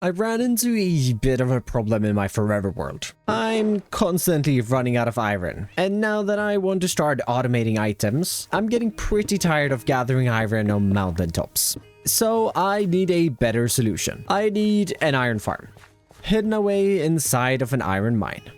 I ran into a bit of a problem in my forever world. I'm constantly running out of iron, and now that I want to start automating items, I'm getting pretty tired of gathering iron on mountaintops. So I need a better solution. I need an iron farm, hidden away inside of an iron mine.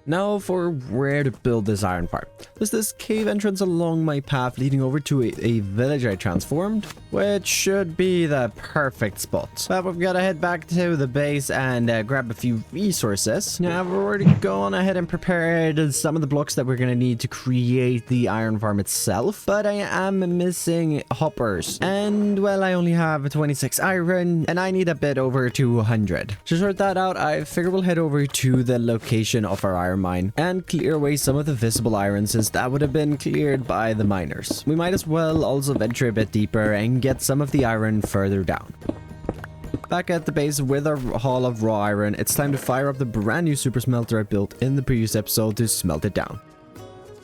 Now for where to build this iron farm. There's this cave entrance along my path leading over to a village I transformed, which should be the perfect spot. But we've got to head back to the base and grab a few resources. Now I've already gone ahead and prepared some of the blocks that we're going to need to create the iron farm itself, but I am missing hoppers. And well, I only have 26 iron and I need a bit over 200. To sort that out, I figure we'll head over to the location of our iron mine and clear away some of the visible iron since that would have been cleared by the miners. We might as well also venture a bit deeper and get some of the iron further down. Back at the base with our haul of raw iron, it's time to fire up the brand new super smelter I built in the previous episode to smelt it down,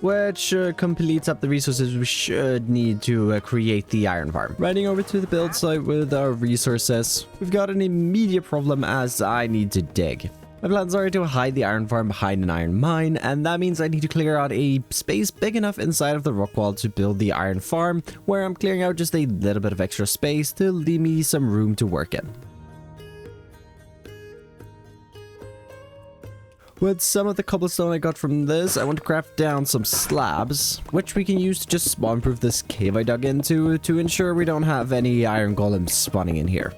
which completes up the resources we should need to create the iron farm. Riding over to the build site with our resources, we've got an immediate problem as I need to dig. My plans are to hide the iron farm behind an iron mine, and that means I need to clear out a space big enough inside of the rock wall to build the iron farm, where I'm clearing out just a little bit of extra space to leave me some room to work in. With some of the cobblestone I got from this, I want to craft down some slabs, which we can use to just spawn-proof this cave I dug into to ensure we don't have any iron golems spawning in here.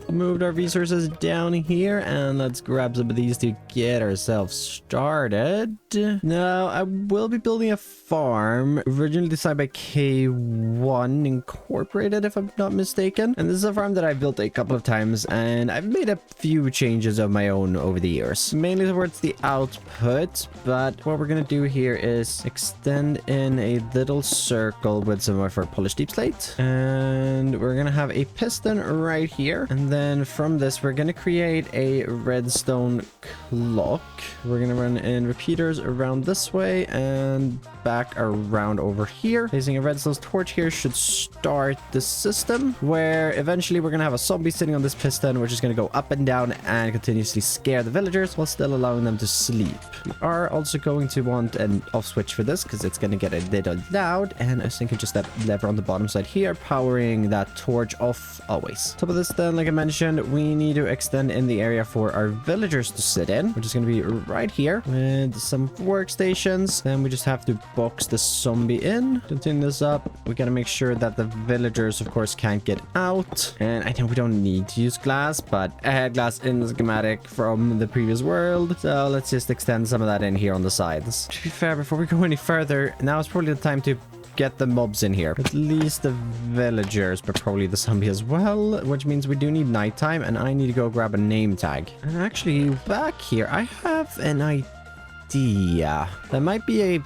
Moved our resources down here and let's grab some of these to get ourselves started. Now I will be building a farm originally designed by K1 Incorporated, if I'm not mistaken, and this is a farm that I've built a couple of times and I've made a few changes of my own over the years, mainly towards the output. But what we're gonna do here is extend in a little circle with some of our polished deep slate, and we're gonna have a piston right here, and then from this we're gonna create a redstone clock. We're gonna run in repeaters around this way and back around over here. Placing a redstone torch here should start the system, where eventually we're gonna have a zombie sitting on this piston, which is gonna go up and down and continuously scare the villagers while still allowing them to sleep. We are also going to want an off switch for this because it's gonna get a little loud, and I was thinking just that lever on the bottom side here powering that torch off always. Top of this then, like I mentioned, we need to extend in the area for our villagers to sit in, which is going to be right here with some workstations. Then we just have to box the zombie in. Continue this up. We got to make sure that the villagers, of course, can't get out. And I know we don't need to use glass, but I had glass in the schematic from the previous world. So let's just extend some of that in here on the sides. To be fair, before we go any further, now is probably the time to get the mobs in here. At least the villagers, but probably the zombie as well, which means we do need nighttime, and I need to go grab a name tag. And actually, back here, I have an idea. That might be a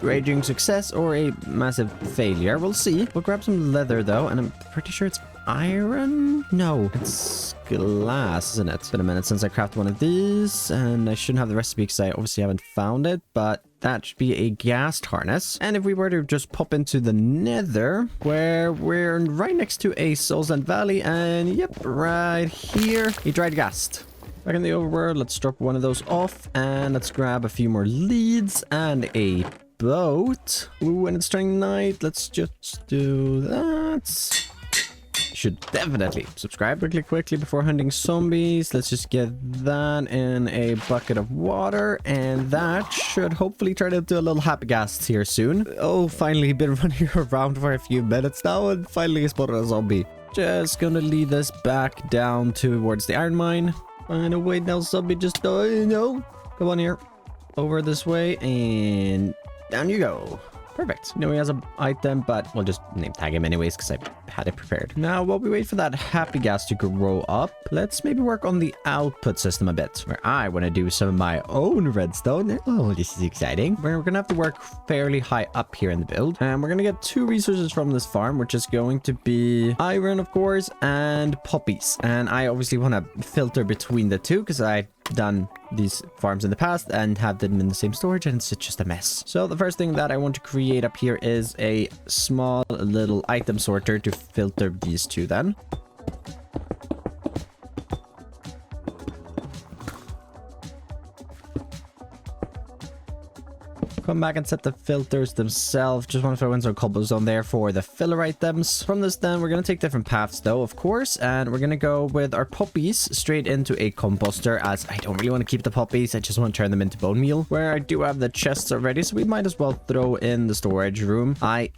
raging success or a massive failure. We'll see. We'll grab some leather, though, and I'm pretty sure it's iron? No, it's glass, isn't it? It's been a minute since I crafted one of these, and I shouldn't have the recipe because I obviously haven't found it, but that should be a gas harness. And if we were to just pop into the nether, where we're right next to a Soulsland Valley, and yep, right here, a dried ghast. Back in the overworld, let's drop one of those off, and let's grab a few more leads and a boat. Ooh, and it's turning night. Let's just do that. Should definitely subscribe quickly before hunting zombies. Let's just get that in a bucket of water, and that should hopefully turn into a little happy ghast here soon. Oh, finally been running around for a few minutes now and finally spotted a zombie. Just gonna lead this back down towards the iron mine. Find a way now, zombie, just no. Come on here. Over this way and down you go. Perfect. Now he has an item, but we'll just name tag him anyways because I had it prepared. Now, while we wait for that happy ghast to grow up, let's maybe work on the output system a bit, where I want to do some of my own redstone. Oh, this is exciting. We're going to have to work fairly high up here in the build, and we're going to get two resources from this farm, which is going to be iron, of course, and poppies. And I obviously want to filter between the two because I've done these farms in the past and have them in the same storage, and it's just a mess. So the first thing that I want to create up here is a small little item sorter to filter these two then. Come back and set the filters themselves. Just want to throw in some cobblestone there for the filler items. From this then, we're going to take different paths though, of course. And we're going to go with our poppies straight into a composter, as I don't really want to keep the poppies. I just want to turn them into bone meal, where I do have the chests already. So we might as well throw in the storage room. I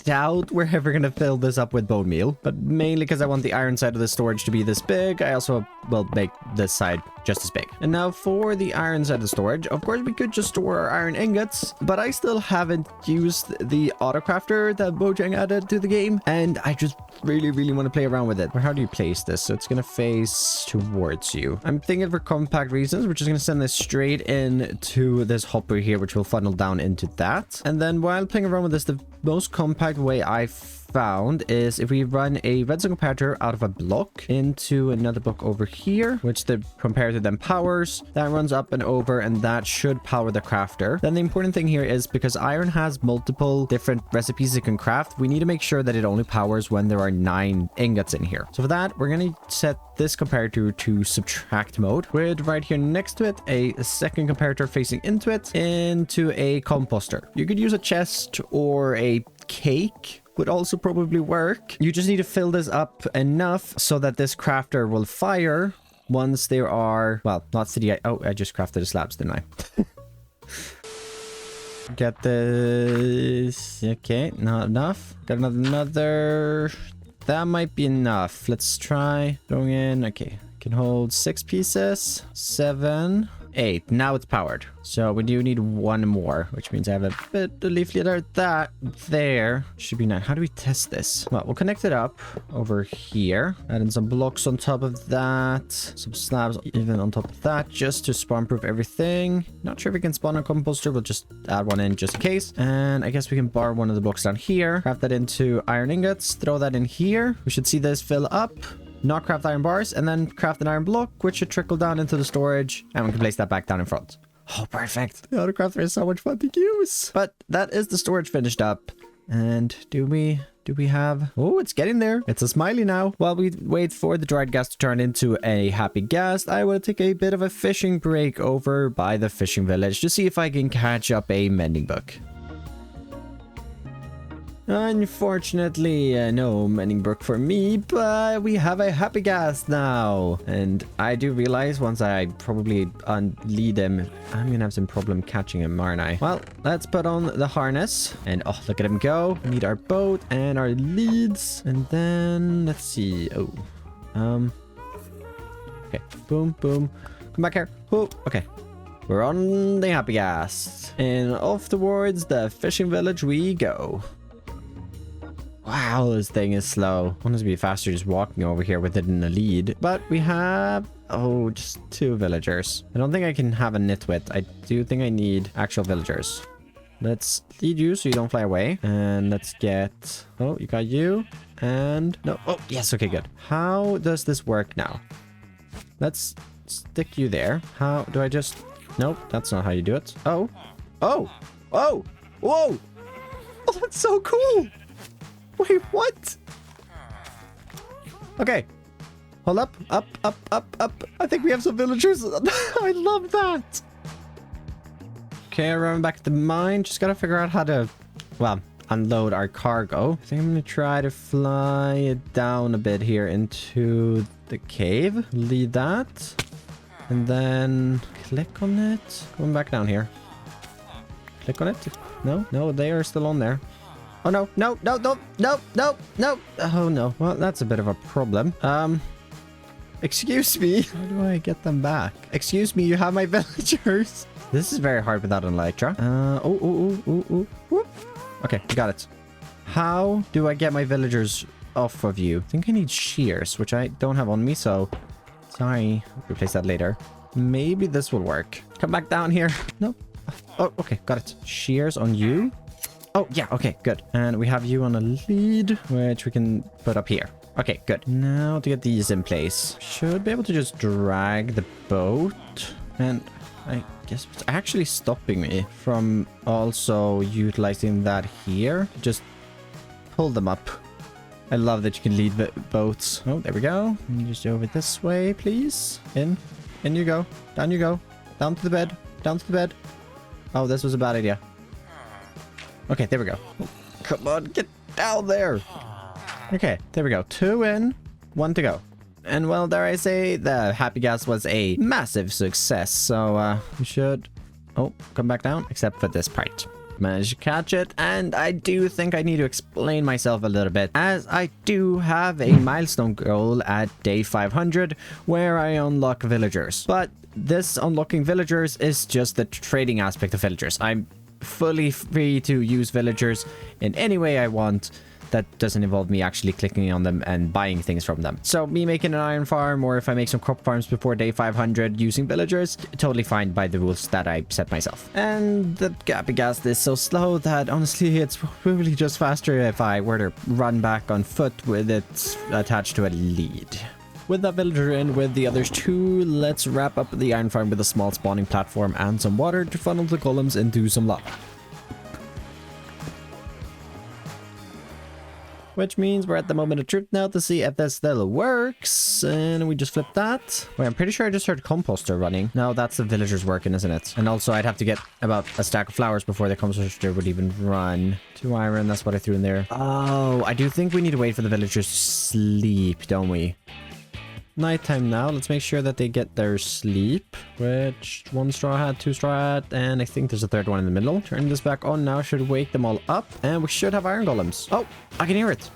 doubt we're ever gonna fill this up with bone meal, but mainly because I want the iron side of the storage to be this big. I also will make this side just as big. And now for the iron side of the storage, of course we could just store our iron ingots, but I still haven't used the Autocrafter that Mojang added to the game, and I just really want to play around with it. Or how do you place this? So it's gonna face towards you. I'm thinking for compact reasons, we're just gonna send this straight into this hopper here, which will funnel down into that. And then while playing around with this, the most compact way I found is if we run a redstone comparator out of a block into another block over here, which the comparator then powers. That runs up and over, and that should power the crafter. Then the important thing here is, because iron has multiple different recipes it can craft, we need to make sure that it only powers when there are 9 ingots in here. So for that, we're going to set this comparator to subtract mode, with right here next to it a second comparator facing into it, into a composter. You could use a chest or a cake, would also probably work. You just need to fill this up enough so that this crafter will fire once there are, well, not city. Oh, I just crafted the slabs, didn't I? Get this. Okay, not enough. Got another. That might be enough. Let's try throwing in. Okay, can hold 6 pieces. 7, 8. Now it's powered. So we do need 1 more, which means I have a bit of leaf litter. That there should be 9. How do we test this? Well, we'll connect it up over here. Add in some blocks on top of that. Some slabs even on top of that, just to spawn proof everything. Not sure if we can spawn a composter. We'll just add one in just in case. And I guess we can borrow one of the blocks down here. Craft that into iron ingots. Throw that in here. We should see this fill up. Not craft iron bars, and then craft an iron block, which should trickle down into the storage, and we can place that back down in front. Oh, perfect. The Autocrafter is so much fun to use. But that is the storage finished up. And do we have... Oh, it's getting there. It's a smiley now. While we wait for the dried gas to turn into a happy gas, I will take a bit of a fishing break over by the fishing village to see if I can catch up a mending book. Unfortunately, no mending book for me, but we have a happy gas now. And I do realize once I probably unlead him, I'm gonna have some problem catching him, aren't I? Well, let's put on the harness. And oh, look at him go. We need our boat and our leads. And then, let's see. Oh, okay, boom, boom. Come back here. Oh, okay. We're on the happy gas. And off towards the fishing village we go. Wow, this thing is slow. I want it to be faster just walking over here with it in the lead. But we have, oh, just 2 villagers. I don't think I can have a nitwit. I do think I need actual villagers. Let's lead you so you don't fly away. And let's get, oh, you got you. And no, oh, yes, okay, good. How does this work now? Let's stick you there. How do I just, nope, that's not how you do it. Oh, oh, oh, whoa. Oh, that's so cool. Wait, what? Okay. Hold up. Up, up, up, up. I think we have some villagers. I love that. Okay, running back to the mine. Just gotta figure out how to, well, unload our cargo. I think I'm gonna try to fly it down a bit here into the cave. Lead that. And then click on it. Going back down here. Click on it. No, they are still on there. Oh, no. Oh, no. Well, that's a bit of a problem. Excuse me. How do I get them back? Excuse me, you have my villagers. This is very hard without an elytra. Whoop. Okay, got it. How do I get my villagers off of you? I think I need shears, which I don't have on me, so... Sorry. Replace that later. Maybe this will work. Come back down here. No. Oh, okay, got it. Shears on you. Oh, yeah, okay, good. And we have you on a lead, which we can put up here. Okay, good. Now to get these in place. Should be able to just drag the boat. And I guess what's actually stopping me from also utilizing that here, just pull them up. I love that you can lead boats. Oh, there we go. And just over this way, please. In you go. Down you go. Down to the bed. Down to the bed. Oh, this was a bad idea. Okay, there we go. Come on, get down there. Okay, there we go. 2 in, 1 to go. And well, dare I say, the happy gas was a massive success. So we should... Oh, come back down, except for this part. Managed to catch it, and I do think I need to explain myself a little bit, as I do have a milestone goal at day 500 where I unlock villagers. But this unlocking villagers is just the trading aspect of villagers. I'm fully free to use villagers in any way I want. That doesn't involve me actually clicking on them and buying things from them. So me making an iron farm, or if I make some crop farms before day 500 using villagers, totally fine by the rules that I set myself. And the Gappy Gas is so slow that honestly it's probably just faster if I were to run back on foot with it attached to a lead. With that villager in with the others too, let's wrap up the iron farm with a small spawning platform and some water to funnel the columns into some lava. Which means we're at the moment of truth now to see if this still works. And we just flip that. Wait, I'm pretty sure I just heard composter running. No, that's the villagers working, isn't it? And also I'd have to get about a stack of flowers before the composter would even run. 2 iron, that's what I threw in there. Oh, I do think we need to wait for the villagers to sleep, don't we? Nighttime now. Let's make sure that they get their sleep. Which 1 straw hat, 2 straw hat, and I think there's a 3rd one in the middle. Turn this back on now. Should wake them all up. And we should have iron golems. Oh, I can hear it.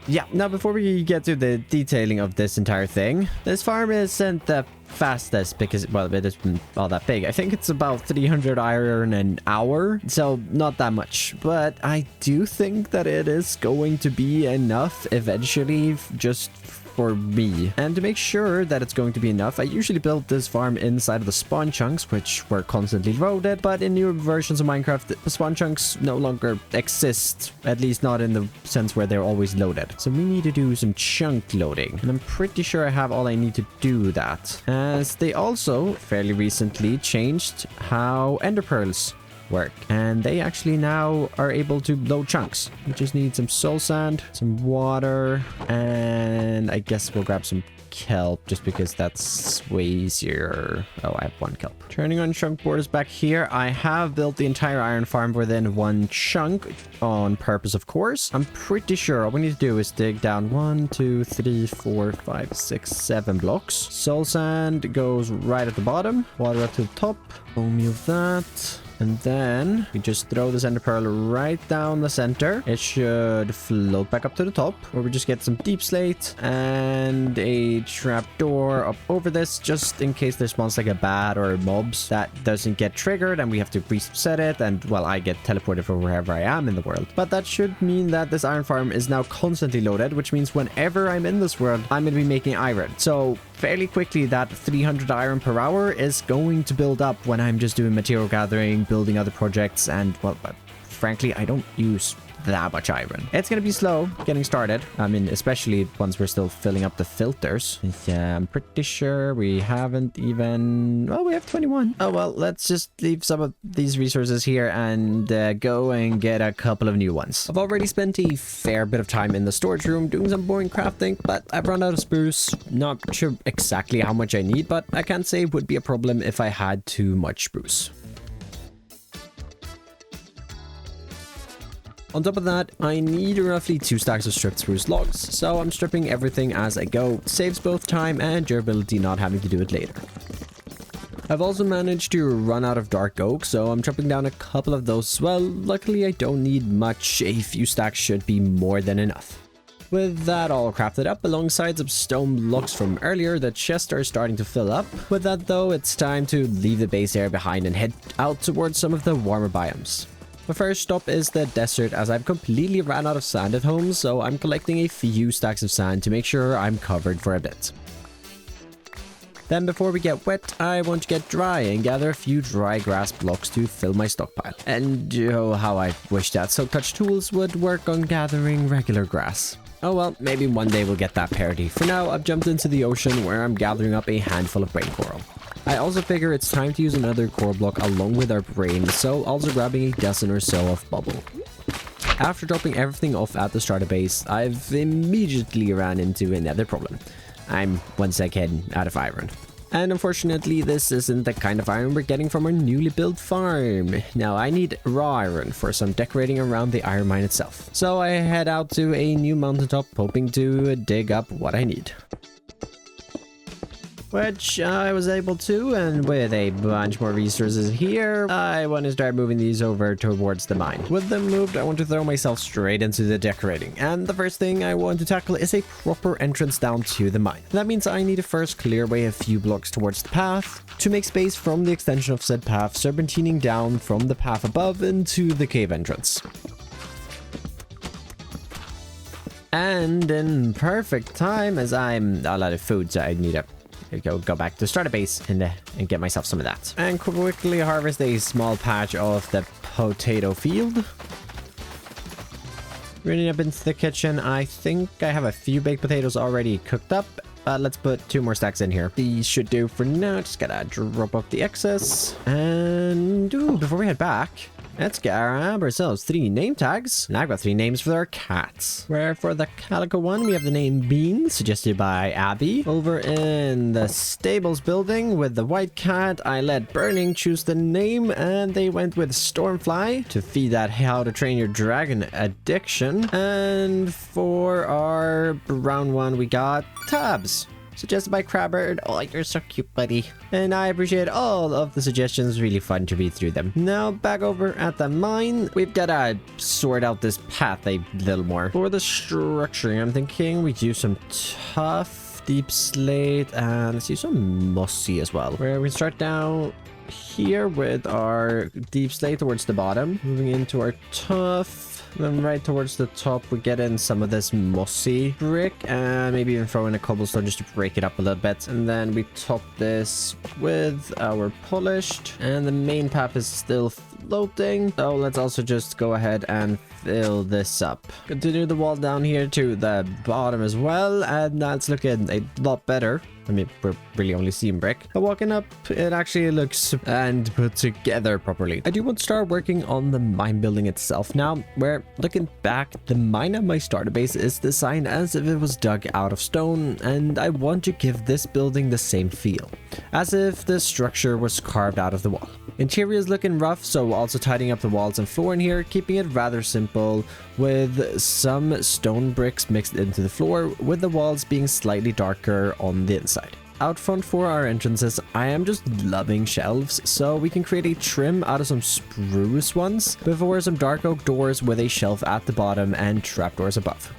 Yeah, now before we get to the detailing of this entire thing, this farm isn't the fastest because, well, it isn't all that big. I think it's about 300 iron an hour, so not that much. But I do think that it is going to be enough eventually, just for me. And to make sure that it's going to be enough, I usually build this farm inside of the spawn chunks, which were constantly loaded, but in newer versions of Minecraft, the spawn chunks no longer exist, at least not in the sense where they're always loaded. So we need to do some chunk loading, and I'm pretty sure I have all I need to do that, as they also fairly recently changed how ender pearls work, and they actually now are able to load chunks. We just need some soul sand, some water, and I guess we'll grab some kelp just because that's way easier. Oh, I have 1 kelp. Turning on chunk borders back here, I have built the entire iron farm within 1 chunk on purpose, of course. I'm pretty sure all we need to do is dig down 1, 2, 3, 4, 5, 6, 7 blocks. Soul sand goes right at the bottom, water up to the top. We'll move that. And then we just throw this ender pearl right down the center. It should float back up to the top, where we just get some deep slate and a trapdoor up over this, just in case there spawns like a bat or mobs that doesn't get triggered and we have to reset it. And well, I get teleported from wherever I am in the world. But that should mean that this iron farm is now constantly loaded, which means whenever I'm in this world, I'm going to be making iron. So fairly quickly, that 300 iron per hour is going to build up when I'm just doing material gathering, building other projects, and well, frankly, I don't use that much iron. It's gonna be slow getting started. I mean, especially once we're still filling up the filters. Yeah, I'm pretty sure we haven't even... Oh, we have 21. Oh, well, let's just leave some of these resources here and go and get a couple of new ones. I've already spent a fair bit of time in the storage room doing some boring crafting, but I've run out of spruce. Not sure exactly how much I need, but I can't say it would be a problem if I had too much spruce. On top of that, I need roughly 2 stacks of stripped spruce logs, so I'm stripping everything as I go. Saves both time and durability not having to do it later. I've also managed to run out of dark oak, so I'm chopping down a couple of those as well. Luckily, I don't need much. A few stacks should be more than enough. With that all crafted up alongside some stone blocks from earlier, the chests are starting to fill up. With that though, it's time to leave the base area behind and head out towards some of the warmer biomes. My first stop is the desert, as I've completely ran out of sand at home, so I'm collecting a few stacks of sand to make sure I'm covered for a bit. Then before we get wet, I want to get dry and gather a few dry grass blocks to fill my stockpile. And oh, how I wish that Silk Touch tools would work on gathering regular grass. Oh well, maybe one day we'll get that parity. For now, I've jumped into the ocean where I'm gathering up a handful of brain coral. I also figure it's time to use another core block along with our brain, so also grabbing a dozen or so of bubble. After dropping everything off at the starter base, I've immediately ran into another problem. I'm 1 second out of iron. And unfortunately, this isn't the kind of iron we're getting from our newly built farm. Now, I need raw iron for some decorating around the iron mine itself. So I head out to a new mountaintop, hoping to dig up what I need. Which I was able to, and with a bunch more resources here, I want to start moving these over towards the mine. With them moved, I want to throw myself straight into the decorating, and the first thing I want to tackle is a proper entrance down to the mine. That means I need to first clear away a few blocks towards the path, to make space from the extension of said path serpentining down from the path above into the cave entrance. And in perfect time, as I'm all out of food, so I need to go back to start a base and get myself some of that. And quickly harvest a small patch of the potato field. Running up into the kitchen, I think I have a few baked potatoes already cooked up. Let's put 2 more stacks in here. These should do for now. Just gotta drop off the excess. And before we head back, let's grab ourselves 3 name tags. And I've got 3 names for our cats. Where for the calico one, we have the name Bean, suggested by Abby. Over in the stables building with the white cat, I let Burning choose the name, and they went with Stormfly to feed that How to Train Your Dragon addiction. And for our brown one, we got Tabs, suggested by Crabbird. Oh, you're so cute, buddy. And I appreciate all of the suggestions. Really fun to read through them. Now, back over at the mine, we've got to sort out this path a little more. For the structuring, I'm thinking we do some tough, deep slate, and let's use some mossy as well. Where we start down here with our deep slate towards the bottom, moving into our tough. Then right towards the top, we get in some of this mossy brick and maybe even throw in a cobblestone just to break it up a little bit. And then we top this with our polished, and the main path is still floating. So let's also just go ahead and fill this up. Continue the wall down here to the bottom as well, and that's looking a lot better. I mean, we're really only seeing brick. But walking up, it actually looks and put together properly. I do want to start working on the mine building itself now, where looking back, the mine at my starter base is designed as if it was dug out of stone, and I want to give this building the same feel, as if the structure was carved out of the wall. Interior is looking rough, so also tidying up the walls and floor in here, keeping it rather simple with some stone bricks mixed into the floor, with the walls being slightly darker on the inside. Out front for our entrances, I am just loving shelves, so we can create a trim out of some spruce ones before some dark oak doors with a shelf at the bottom and trapdoors above.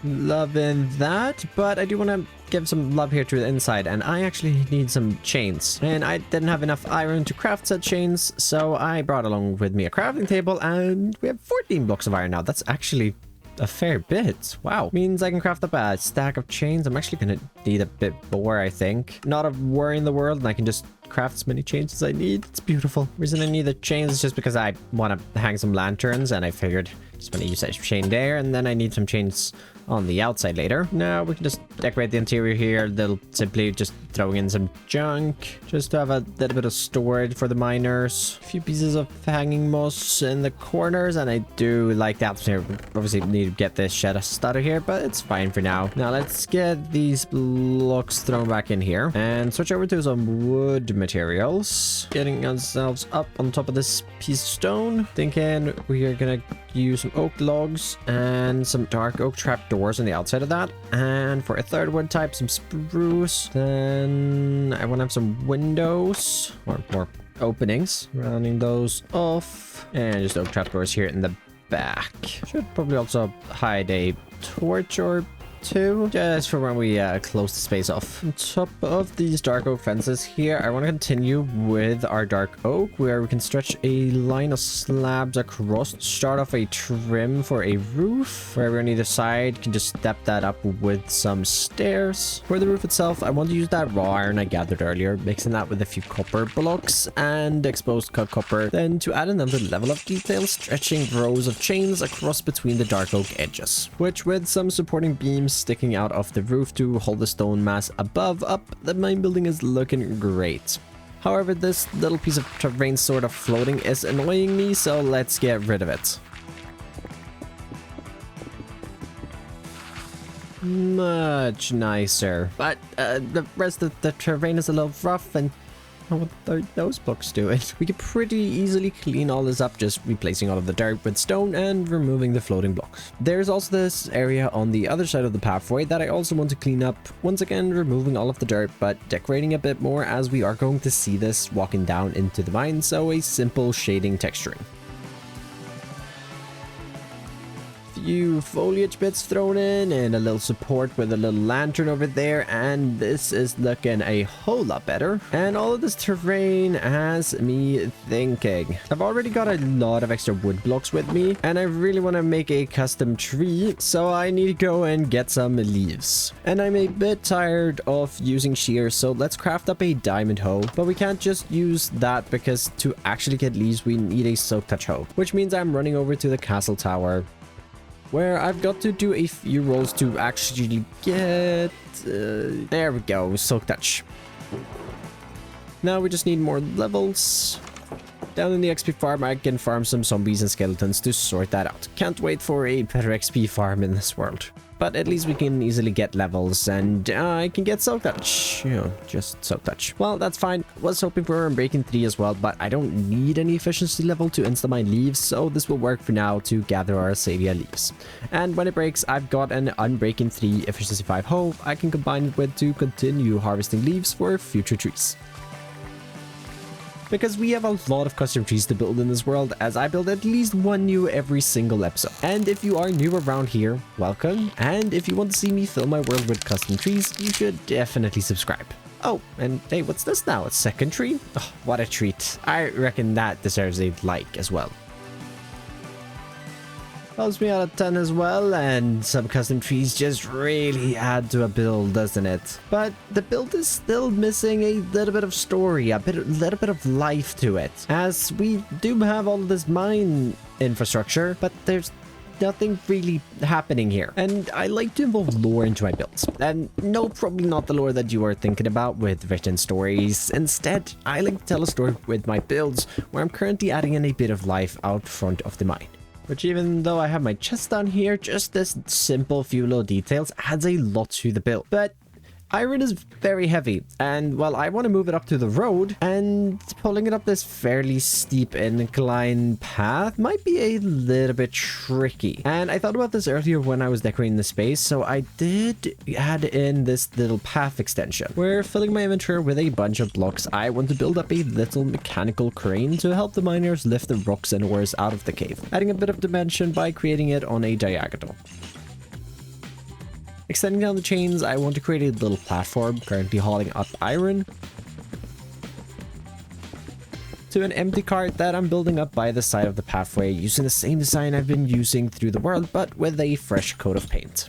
Loving that, but I do want to give some love here to the inside, and I actually need some chains, and I didn't have enough iron to craft said chains, so I brought along with me a crafting table, and we have 14 blocks of iron now. That's actually a fair bit. Wow. Means I can craft up a stack of chains. I'm actually gonna need a bit more, I think. Not a worry in the world, and I can just craft as many chains as I need. It's beautiful. The reason I need the chains is just because I want to hang some lanterns, and I figured just want to use that chain there, and then I need some chains on the outside later. Now we can just decorate the interior here. They'll simply just throwing in some junk just to have a little bit of storage for the miners. A few pieces of hanging moss in the corners, and I do like the atmosphere. Obviously need to get this shed started here, but it's fine for now. Now let's get these blocks thrown back in here and switch over to some wood materials. Getting ourselves up on top of this piece of stone. Thinking we are gonna use some oak logs and some dark oak trapdoors on the outside of that. And for a third wood type, some spruce. Then I want to have some windows or more openings. Rounding those off. And just oak trapdoors here in the back. Should probably also hide a torch or two just for when we close the space off. On top of these dark oak fences here, I want to continue with our dark oak, where we can stretch a line of slabs across. Start off a trim for a roof, where on either side can just step that up with some stairs. For the roof itself, I want to use that raw iron I gathered earlier, mixing that with a few copper blocks and exposed cut copper, then to add another level of detail, stretching rows of chains across between the dark oak edges, which with some supporting beams sticking out of the roof to hold the stone mass above up, the mine building is looking great. However, this little piece of terrain sort of floating is annoying me, so let's get rid of it. much nicer. But the rest of the terrain is a little rough, and what are those blocks doing? We could pretty easily clean all this up, just replacing all of the dirt with stone and removing the floating blocks. There's also this area on the other side of the pathway that I also want to clean up. Once again, removing all of the dirt, but decorating a bit more, as we are going to see this walking down into the mine, so a simple shading texturing. Few foliage bits thrown in and a little support with a little lantern over there, and this is looking a whole lot better. And all of this terrain has me thinking. I've already got a lot of extra wood blocks with me, and I really want to make a custom tree, so I need to go and get some leaves. And I'm a bit tired of using shears, so let's craft up a diamond hoe. But we can't just use that, because to actually get leaves we need a silk touch hoe, which means I'm running over to the castle tower, where I've got to do a few rolls to actually get... there we go, silk touch. Now we just need more levels. Down in the XP farm, I can farm some zombies and skeletons to sort that out. Can't wait for a better XP farm in this world. But at least we can easily get levels, and I can get Silk Touch. You know, just Silk Touch. Well, that's fine. Was hoping for Unbreaking 3 as well, but I don't need any efficiency level to insta-mine leaves, so this will work for now to gather our Savia leaves. And when it breaks, I've got an Unbreaking 3 efficiency 5 hoe I can combine it with to continue harvesting leaves for future trees. Because we have a lot of custom trees to build in this world, as I build at least one new every single episode. And if you are new around here, welcome. And if you want to see me fill my world with custom trees, you should definitely subscribe. Oh, and hey, what's this now? A second tree? Oh, what a treat. I reckon that deserves a like as well. Helps me out a ton as well, and some custom trees just really add to a build, doesn't it? But the build is still missing a little bit of story, little bit of life to it, as we do have all of this mine infrastructure, but there's nothing really happening here. And I like to involve lore into my builds. And no, probably not the lore that you are thinking about with written stories. Instead, I like to tell a story with my builds, where I'm currently adding in a bit of life out front of the mine. Which, even though I have my chest down here, just this simple few little details adds a lot to the build. But iron is very heavy, and well, I want to move it up to the road, and pulling it up this fairly steep incline path might be a little bit tricky. And I thought about this earlier when I was decorating the space, so I did add in this little path extension, where filling my inventory with a bunch of blocks, I want to build up a little mechanical crane to help the miners lift the rocks and ores out of the cave, adding a bit of dimension by creating it on a diagonal. Extending down the chains, I want to create a little platform, currently hauling up iron, to an empty cart that I'm building up by the side of the pathway, using the same design I've been using through the world, but with a fresh coat of paint.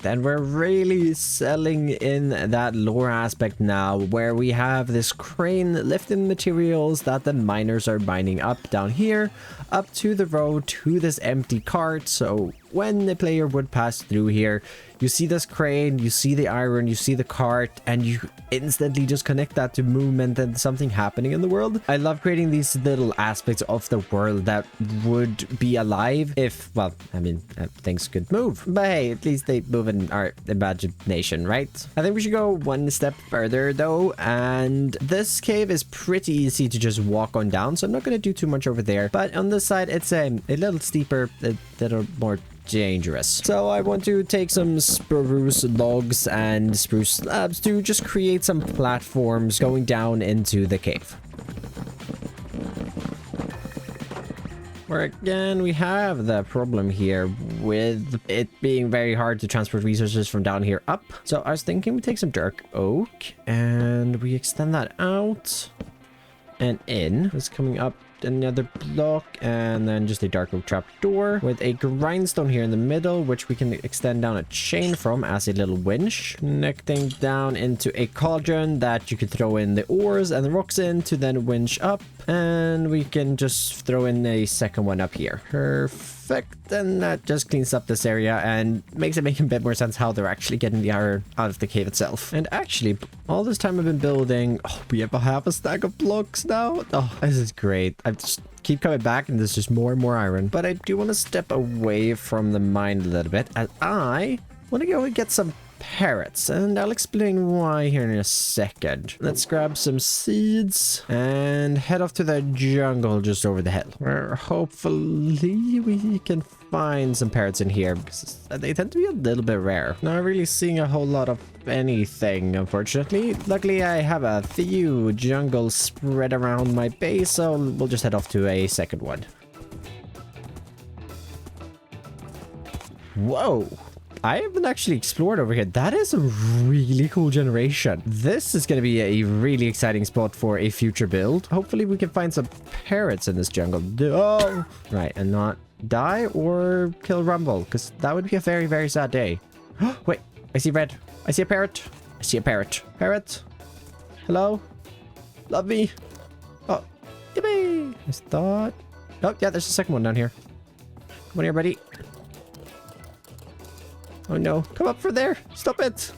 Then we're really selling in that lore aspect now, where we have this crane lifting materials that the miners are mining up down here, up to the road to this empty cart. So when the player would pass through here, you see this crane, you see the iron, you see the cart, and you instantly just connect that to movement and something happening in the world. I love creating these little aspects of the world that would be alive if, well, I mean, things could move. But hey, at least they move in our imagination, right? I think we should go one step further though, and this cave is pretty easy to just walk on down, so I'm not going to do too much over there. But on this side, it's a little steeper, a little more dangerous. So I want to take some spruce logs and spruce slabs to just create some platforms going down into the cave. Where again, we have the problem here with it being very hard to transport resources from down here up. So I was thinking we take some dark oak and we extend that out and in. It's coming up another block, and then just a dark oak trap door with a grindstone here in the middle, which we can extend down a chain from as a little winch, connecting down into a cauldron that you could throw in the ores and the rocks in to then winch up, and we can just throw in a second one up here. Perfect. Perfect. And that just cleans up this area and makes it make a bit more sense how they're actually getting the iron out of the cave itself. And actually, all this time I've been building, we have half a stack of blocks now. Oh, this is great. I just keep coming back and there's just more and more iron. But I do want to step away from the mine a little bit, as I want to go and get some parrots, and I'll explain why here in a second. Let's grab some seeds and head off to the jungle just over the hill, where hopefully we can find some parrots in here, because they tend to be a little bit rare. Not really seeing a whole lot of anything, unfortunately. Luckily, I have a few jungles spread around my base, so we'll just head off to a second one. Whoa! I haven't actually explored over here. That is a really cool generation. This is going to be a really exciting spot for a future build. Hopefully we can find some parrots in this jungle. Oh! Right, and not die or kill Rumble, because that would be a very, very sad day. Wait, I see red. I see a parrot. I see a parrot. Parrot? Hello? Love me? Oh, yippee! I thought... Oh, yeah, there's a second one down here. Come on here, buddy. Oh no, come up for there. Stop it.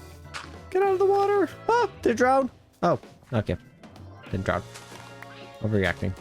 Get out of the water. Ah, did it drown? Oh, okay. Didn't drown. Overreacting.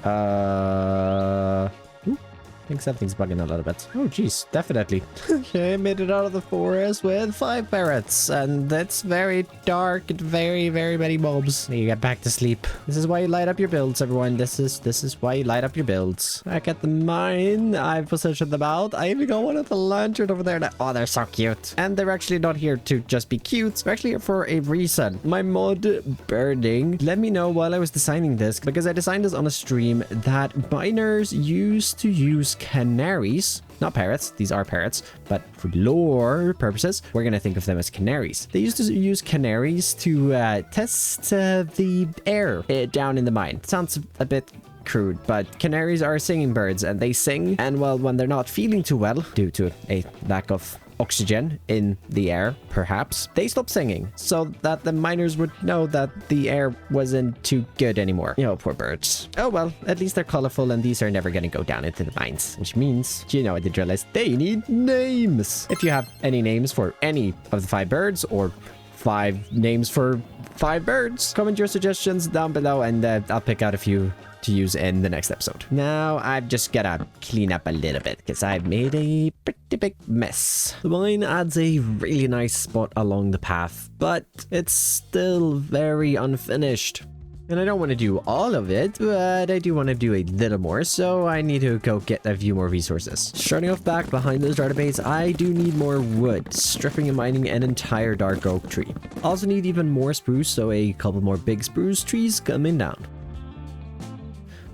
I think something's bugging a little bit. Oh, geez, definitely. Okay, made it out of the forest with 5 parrots, and it's very dark and very, very many mobs. Need to get back to sleep. This is why you light up your builds, everyone. This is why you light up your builds. Back at the mine, I've positioned them out. I even got one of the lantern over there. Oh, they're so cute. And they're actually not here to just be cute. They're actually here for a reason. My mod Burning let me know while I was designing this, because I designed this on a stream, that miners used to use canaries, not parrots, these are parrots, but for lore purposes, we're going to think of them as canaries. They used to use canaries to test the air down in the mine. Sounds a bit crude, but canaries are singing birds, and they sing, and well, when they're not feeling too well due to a lack of oxygen in the air, perhaps, they stop singing, so that the miners would know that the air wasn't too good anymore. You know, poor birds. Oh well, at least they're colorful, and these are never gonna go down into the mines, which means, you know what the drill is, they need names. If you have any names for any of the 5 birds, or 5 names for 5 birds, comment your suggestions down below, and I'll pick out a few to use in the next episode. Now I've just gotta clean up a little bit, because I've made a pretty big mess. The mine adds a really nice spot along the path, but it's still very unfinished. And I don't want to do all of it, but I do want to do a little more, so I need to go get a few more resources. Starting off back behind the starter base, I do need more wood, stripping and mining an entire dark oak tree. Also need even more spruce, so a couple more big spruce trees coming down.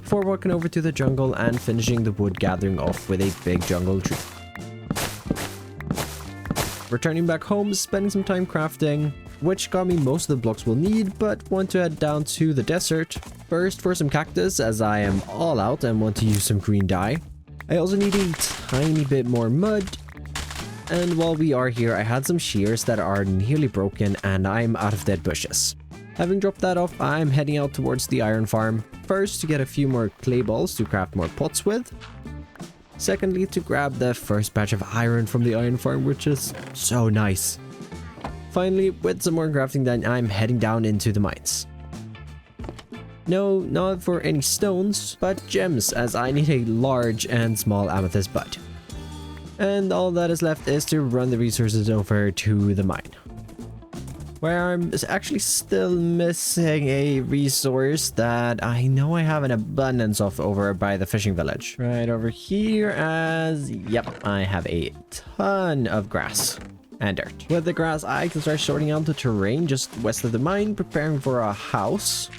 Before walking over to the jungle and finishing the wood gathering off with a big jungle tree. Returning back home, spending some time crafting, which got me most of the blocks we'll need, but want to head down to the desert. First for some cactus, as I am all out and want to use some green dye. I also need a tiny bit more mud. And while we are here, I had some shears that are nearly broken and I'm out of dead bushes. Having dropped that off, I'm heading out towards the iron farm. First, to get a few more clay balls to craft more pots with. Secondly, to grab the first batch of iron from the iron farm, which is so nice. Finally, with some more crafting done, I'm heading down into the mines. No, not for any stones, but gems, as I need a large and small amethyst bud. And all that is left is to run the resources over to the mine, where I'm actually still missing a resource that I know I have an abundance of over by the fishing village. Right over here, as yep, I have a ton of grass and dirt. With the grass, I can start sorting out the terrain just west of the mine, preparing for a house.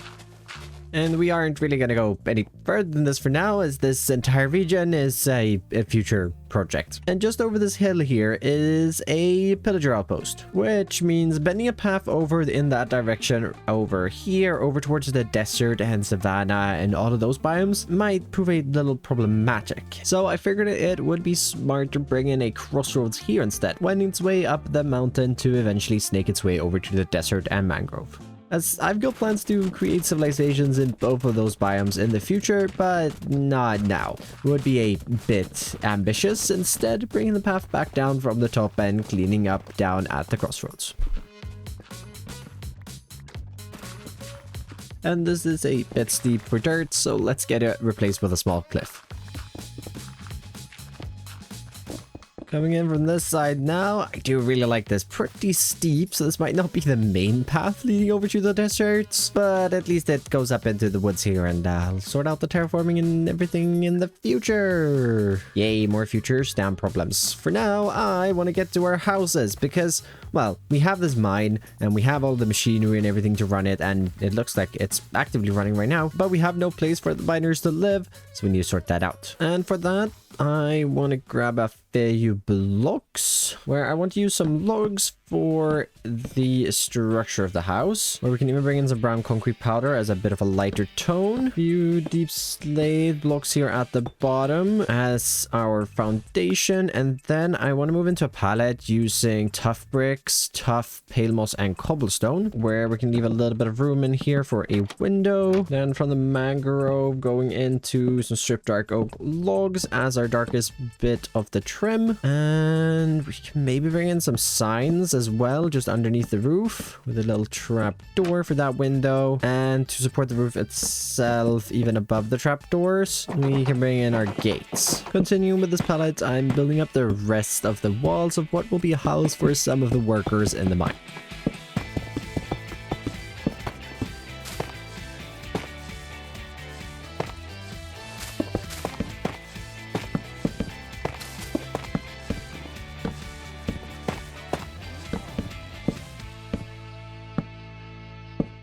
And we aren't really going to go any further than this for now, as this entire region is a future project. And just over this hill here is a pillager outpost, which means bending a path over in that direction over here, over towards the desert and savanna and all of those biomes might prove a little problematic. So I figured it would be smart to bring in a crossroads here instead, wending its way up the mountain to eventually snake its way over to the desert and mangrove. as I've got plans to create civilizations in both of those biomes in the future, but not now. It would be a bit ambitious, instead bringing the path back down from the top and cleaning up down at the crossroads. And this is a bit steep for dirt, so let's get it replaced with a small cliff. Coming in from this side now, I do really like this. Pretty steep, so this might not be the main path leading over to the deserts, but at least it goes up into the woods here, and I'll sort out the terraforming and everything in the future. Yay, more future stamp problems. For now, I want to get to our houses because, well, we have this mine and we have all the machinery and everything to run it, and it looks like it's actively running right now, but we have no place for the miners to live, so we need to sort that out. And for that, I want to grab a few blocks where I want to use some logs for the structure of the house, where we can even bring in some brown concrete powder as a bit of a lighter tone. A few deep slate blocks here at the bottom as our foundation, and then I want to move into a palette using tough bricks, tough pale moss, and cobblestone, where we can leave a little bit of room in here for a window. Then from the mangrove going into some stripped dark oak logs as our darkest bit of the trim, and we can maybe bring in some signs as well just underneath the roof with a little trap door for that window, and to support the roof itself even above the trap doors we can bring in our gates. Continuing with this palette, I'm building up the rest of the walls of what will be a house for some of the workers in the mine.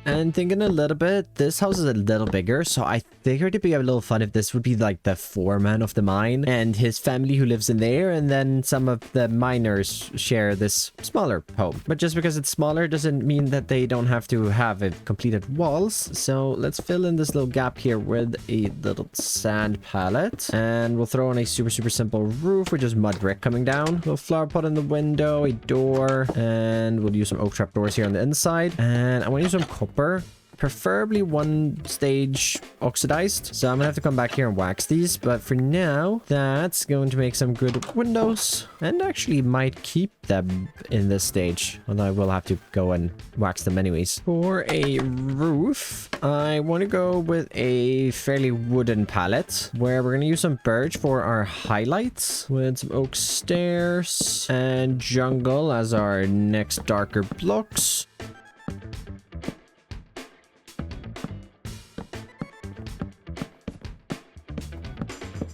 And thinking a little bit, this house is a little bigger, so I figured it'd be a little fun if this would be like the foreman of the mine and his family who lives in there, and then some of the miners share this smaller home. But just because it's smaller doesn't mean that they don't have to have it completed walls. So let's fill in this little gap here with a little sand palette, and we'll throw on a super simple roof with just mud brick coming down. A little flower pot in the window, a door, and we'll use some oak trap doors here on the inside. And I want to use some copper, preferably one stage oxidized, so I'm gonna have to come back here and wax these, but for now that's going to make some good windows, and actually might keep them in this stage, although I will have to go and wax them anyways. For a roof, I want to go with a fairly wooden palette, where we're gonna use some birch for our highlights with some oak stairs and jungle as our next darker blocks.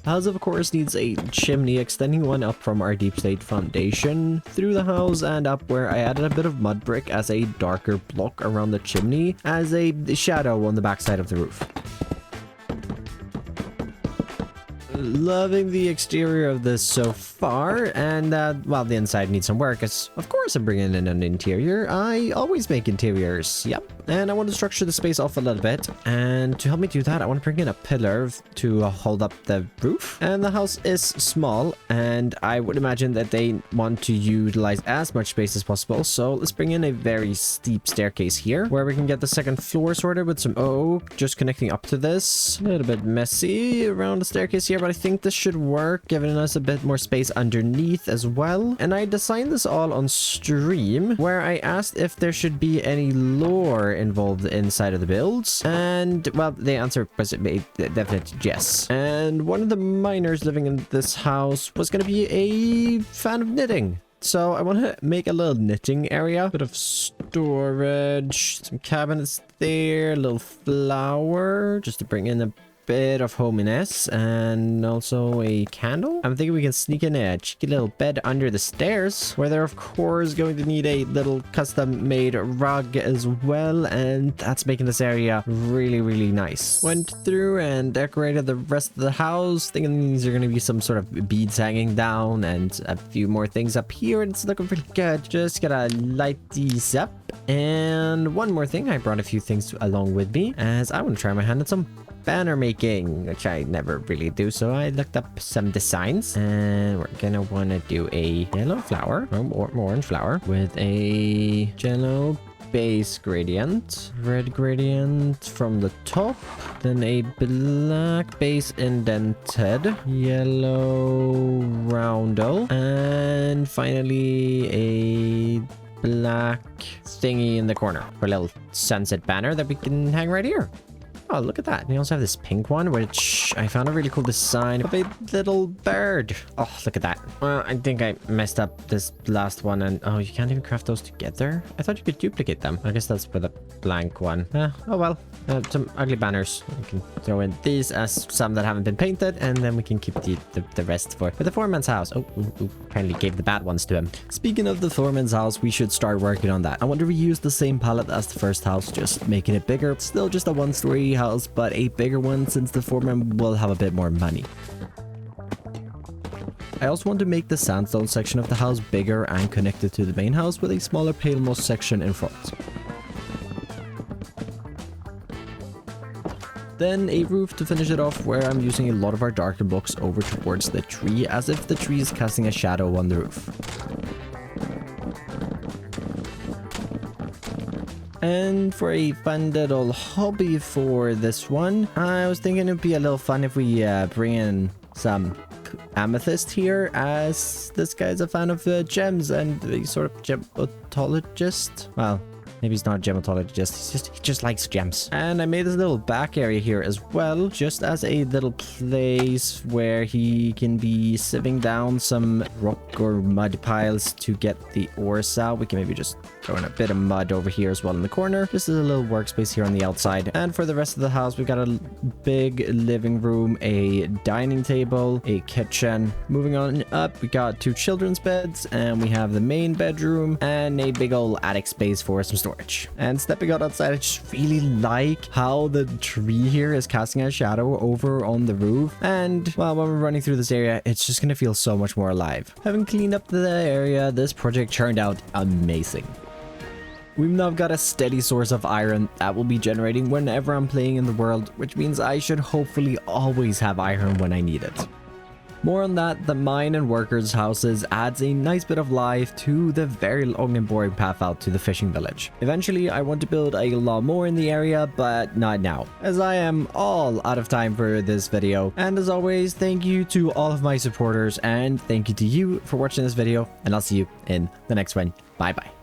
House of course needs a chimney extending one up from our deep slate foundation through the house and up, where I added a bit of mud brick as a darker block around the chimney as a shadow on the backside of the roof. Loving the exterior of this so far, and while the inside needs some work, as of course I'm bringing in an interior. I always make interiors, yep. And I want to structure the space off a little bit, and to help me do that I want to bring in a pillar to hold up the roof. And the house is small, and I would imagine that they want to utilize as much space as possible, so let's bring in a very steep staircase here, where we can get the second floor sorted with some oak just connecting up to this. A little bit messy around the staircase here, but I think this should work, giving us a bit more space underneath as well. And I designed this all on stream, where I asked if there should be any lore involved inside of the builds, and well, the answer was a definite yes. And one of the miners living in this house was going to be a fan of knitting, so I want to make a little knitting area, bit of storage, some cabinets there, a little flower just to bring in a bit of hominess, and also a candle. I'm thinking we can sneak in a cheeky little bed under the stairs, where they're of course going to need a little custom made rug as well, and that's making this area really nice. Went through and decorated the rest of the house, thinking these are going to be some sort of beads hanging down and a few more things up here, and it's looking pretty good. Just gotta light these up. And one more thing, I brought a few things along with me, as I want to try my hand at some banner making, which I never really do, so I looked up some designs, and we're gonna want to do a yellow flower or orange flower with a yellow base gradient, red gradient from the top, then a black base indented, yellow roundel, and finally a black thingy in the corner for a little sunset banner that we can hang right here. Oh, look at that. We also have this pink one, which I found a really cool design of a little bird. Oh, look at that. Well, I think I messed up this last one. And oh, you can't even craft those together. I thought you could duplicate them. I guess that's for the blank one. Oh, well. Some ugly banners. We can throw in these as some that haven't been painted. And then we can keep the rest for the foreman's house. Oh, apparently gave the bad ones to him. Speaking of the foreman's house, we should start working on that. I want to reuse the same palette as the first house, just making it bigger. Still just a one-story house, but a bigger one since the foreman will have a bit more money. I also want to make the sandstone section of the house bigger and connected to the main house with a smaller pale moss section in front. Then a roof to finish it off, where I'm using a lot of our darker blocks over towards the tree, as if the tree is casting a shadow on the roof. And for a fun little hobby for this one, I was thinking it'd be a little fun if we bring in some amethyst here, as this guy's a fan of gems and a sort of gemologist. Well, maybe he's not a gemologist, he just likes gems. And I made this little back area here as well, just as a little place where he can be sieving down some rock or mud piles to get the ores out. We can maybe just throw in a bit of mud over here as well in the corner, just as a little workspace here on the outside. And for the rest of the house, we've got a big living room, a dining table, a kitchen. Moving on up, we got 2 children's beds, and we have the main bedroom and a big old attic space for some storage. And stepping out outside, I just really like how the tree here is casting a shadow over on the roof. And well, when we're running through this area, it's just gonna feel so much more alive. Having cleaned up the area, this project turned out amazing. We've now got a steady source of iron that will be generating whenever I'm playing in the world, which means I should hopefully always have iron when I need it. More on that, the mine and workers' houses adds a nice bit of life to the very long and boring path out to the fishing village. Eventually, I want to build a lot more in the area, but not now, as I am all out of time for this video. And as always, thank you to all of my supporters, and thank you to you for watching this video, and I'll see you in the next one. Bye bye.